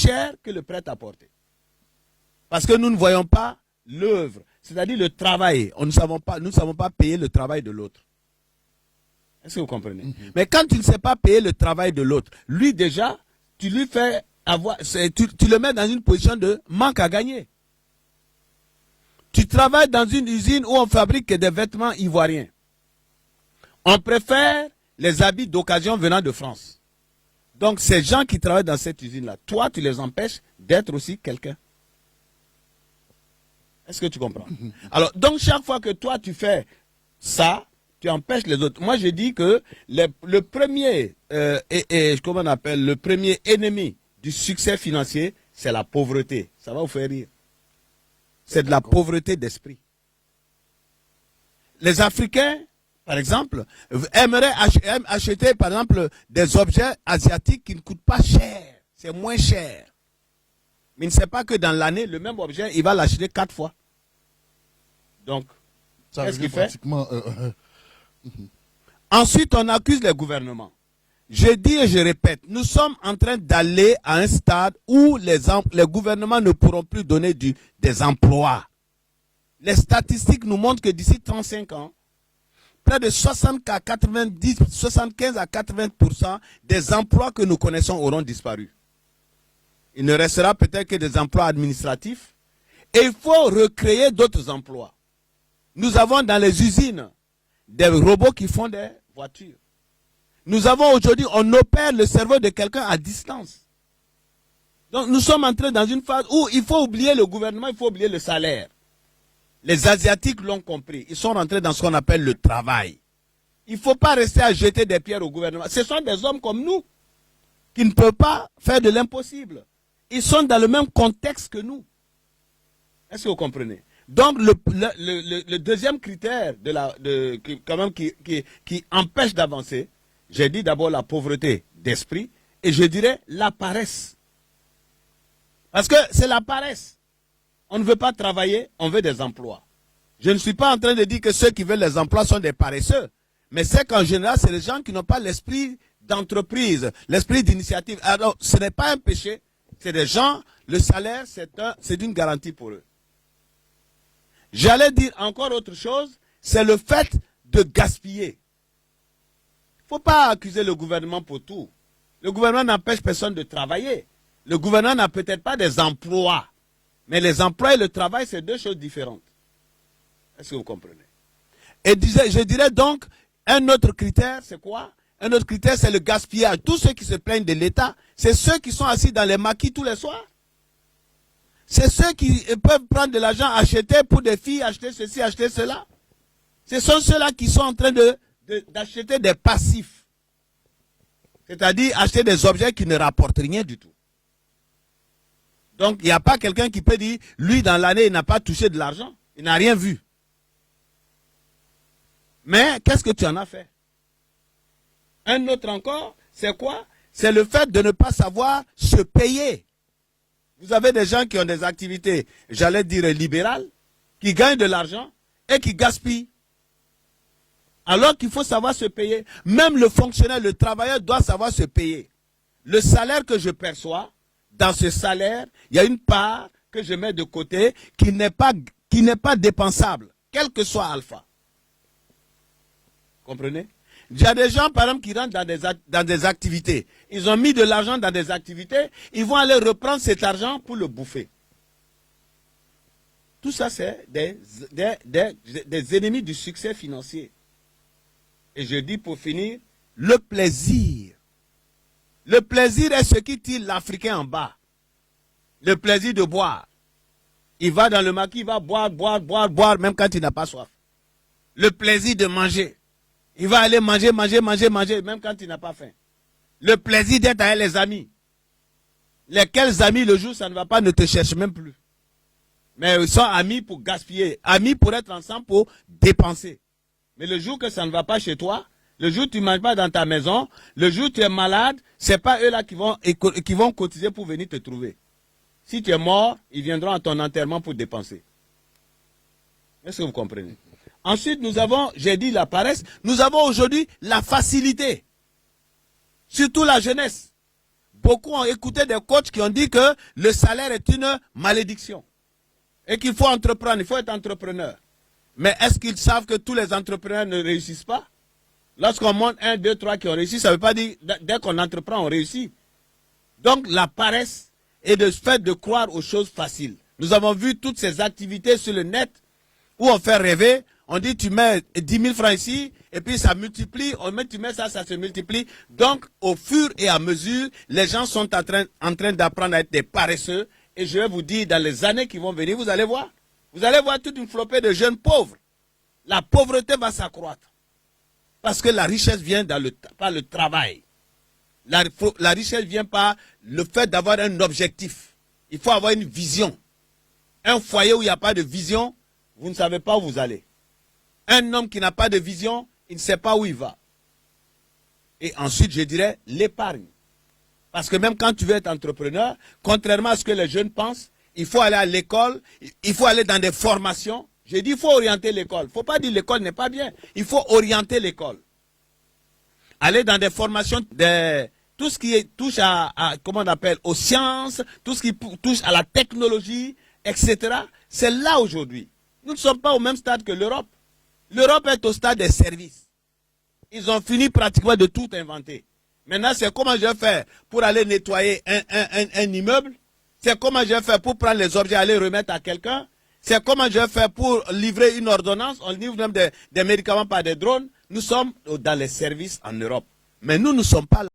cher que le prêt-à-porter. Parce que nous ne voyons pas l'œuvre, c'est-à-dire le travail. Nous ne savons pas payer le travail de l'autre. Est-ce que vous comprenez? Mais quand tu ne sais pas payer le travail de l'autre, lui déjà, tu lui fais avoir, tu le mets dans une position de manque à gagner. Tu travailles dans une usine où on fabrique des vêtements ivoiriens. On préfère les habits d'occasion venant de France. Donc ces gens qui travaillent dans cette usine-là, toi tu les empêches d'être aussi quelqu'un. Est-ce que tu comprends? Alors, donc chaque fois que toi tu fais ça, tu empêches les autres. Moi je dis que le premier, comment on appelle, le premier ennemi du succès financier, c'est la pauvreté. Ça va vous faire rire. C'est de la pauvreté d'esprit. Les Africains, par exemple, aimeraient acheter, par exemple, des objets asiatiques qui ne coûtent pas cher. C'est moins cher. Mais il ne sait pas que dans l'année, le même objet, il va l'acheter 4 fois. Donc, qu'est-ce qu'il fait? Ensuite, on accuse les gouvernements. Je dis et je répète, nous sommes en train d'aller à un stade où les gouvernements ne pourront plus donner des emplois. Les statistiques nous montrent que d'ici 35 ans, près de 75 à 80% des emplois que nous connaissons auront disparu. Il ne restera peut-être que des emplois administratifs et il faut recréer d'autres emplois. Nous avons dans les usines des robots qui font des voitures. Nous avons aujourd'hui, on opère le cerveau de quelqu'un à distance. Donc nous sommes entrés dans une phase où il faut oublier le gouvernement, il faut oublier le salaire. Les Asiatiques l'ont compris. Ils sont rentrés dans ce qu'on appelle le travail. Il ne faut pas rester à jeter des pierres au gouvernement. Ce sont des hommes comme nous qui ne peuvent pas faire de l'impossible. Ils sont dans le même contexte que nous. Est-ce que vous comprenez? Donc le deuxième critère qui empêche d'avancer, j'ai dit d'abord la pauvreté d'esprit et je dirais la paresse. Parce que c'est la paresse. On ne veut pas travailler, on veut des emplois. Je ne suis pas en train de dire que ceux qui veulent les emplois sont des paresseux. Mais c'est qu'en général, c'est les gens qui n'ont pas l'esprit d'entreprise, l'esprit d'initiative. Alors, ce n'est pas un péché. C'est des gens, le salaire, c'est une garantie pour eux. J'allais dire encore autre chose, c'est le fait de gaspiller. Il ne faut pas accuser le gouvernement pour tout. Le gouvernement n'empêche personne de travailler. Le gouvernement n'a peut-être pas des emplois. Mais les emplois et le travail, c'est deux choses différentes. Est-ce que vous comprenez? Et je dirais donc, un autre critère, c'est quoi? Un autre critère, c'est le gaspillage. Tous ceux qui se plaignent de l'État, c'est ceux qui sont assis dans les maquis tous les soirs. C'est ceux qui peuvent prendre de l'argent, acheter pour des filles, acheter ceci, acheter cela. Ce sont ceux-là qui sont en train d'acheter des passifs. C'est-à-dire acheter des objets qui ne rapportent rien du tout. Donc, il n'y a pas quelqu'un qui peut dire, lui, dans l'année, il n'a pas touché de l'argent. Il n'a rien vu. Mais, qu'est-ce que tu en as fait? Un autre encore, c'est quoi? C'est le fait de ne pas savoir se payer. Vous avez des gens qui ont des activités, j'allais dire libérales, qui gagnent de l'argent et qui gaspillent. Alors qu'il faut savoir se payer. Même le fonctionnaire, le travailleur doit savoir se payer. Le salaire que je perçois, dans ce salaire, il y a une part que je mets de côté qui n'est pas dépensable, quel que soit alpha. Comprenez? Il y a des gens, par exemple, qui rentrent dans des activités. Ils ont mis de l'argent dans des activités, ils vont aller reprendre cet argent pour le bouffer. Tout ça, c'est des ennemis du succès financier. Et je dis pour finir, le plaisir. Le plaisir est ce qui tire l'Africain en bas. Le plaisir de boire. Il va dans le maquis, il va boire, même quand il n'a pas soif. Le plaisir de manger. Il va aller manger, même quand il n'a pas faim. Le plaisir d'être avec les amis. Lesquels amis, le jour, ça ne va pas, ne te cherche même plus. Mais ils sont amis pour gaspiller. Amis pour être ensemble, pour dépenser. Mais le jour que ça ne va pas chez toi, le jour où tu ne manges pas dans ta maison, le jour où tu es malade, ce n'est pas eux là qui vont cotiser pour venir te trouver. Si tu es mort, ils viendront à ton enterrement pour dépenser. Est-ce que vous comprenez? Ensuite, nous avons, j'ai dit la paresse, nous avons aujourd'hui la facilité. Surtout la jeunesse. Beaucoup ont écouté des coachs qui ont dit que le salaire est une malédiction. Et qu'il faut entreprendre, il faut être entrepreneur. Mais est-ce qu'ils savent que tous les entrepreneurs ne réussissent pas? Lorsqu'on monte 1, 2, 3 qui ont réussi, ça ne veut pas dire dès qu'on entreprend, on réussit. Donc la paresse est le fait de croire aux choses faciles. Nous avons vu toutes ces activités sur le net où on fait rêver. On dit tu mets 10 000 francs ici et puis ça multiplie. Tu mets ça, ça se multiplie. Donc au fur et à mesure, les gens sont en train d'apprendre à être des paresseux. Et je vais vous dire, dans les années qui vont venir, vous allez voir. Vous allez voir toute une flopée de jeunes pauvres. La pauvreté va s'accroître. Parce que la richesse vient par le travail. La richesse vient par le fait d'avoir un objectif. Il faut avoir une vision. Un foyer où il n'y a pas de vision, vous ne savez pas où vous allez. Un homme qui n'a pas de vision, il ne sait pas où il va. Et ensuite, je dirais l'épargne. Parce que même quand tu veux être entrepreneur, contrairement à ce que les jeunes pensent, il faut aller à l'école, il faut aller dans des formations. J'ai dit, il faut orienter l'école. Il ne faut pas dire l'école n'est pas bien. Il faut orienter l'école. Aller dans des formations, tout ce qui touche comment on appelle, aux sciences, tout ce qui touche à la technologie, etc. C'est là aujourd'hui. Nous ne sommes pas au même stade que l'Europe. L'Europe est au stade des services. Ils ont fini pratiquement de tout inventer. Maintenant, c'est comment je vais faire pour aller nettoyer un immeuble. C'est comment je vais faire pour prendre les objets et aller remettre à quelqu'un. C'est comment je vais faire pour livrer une ordonnance. On livre même des médicaments par des drones. Nous sommes dans les services en Europe. Mais nous ne sommes pas là.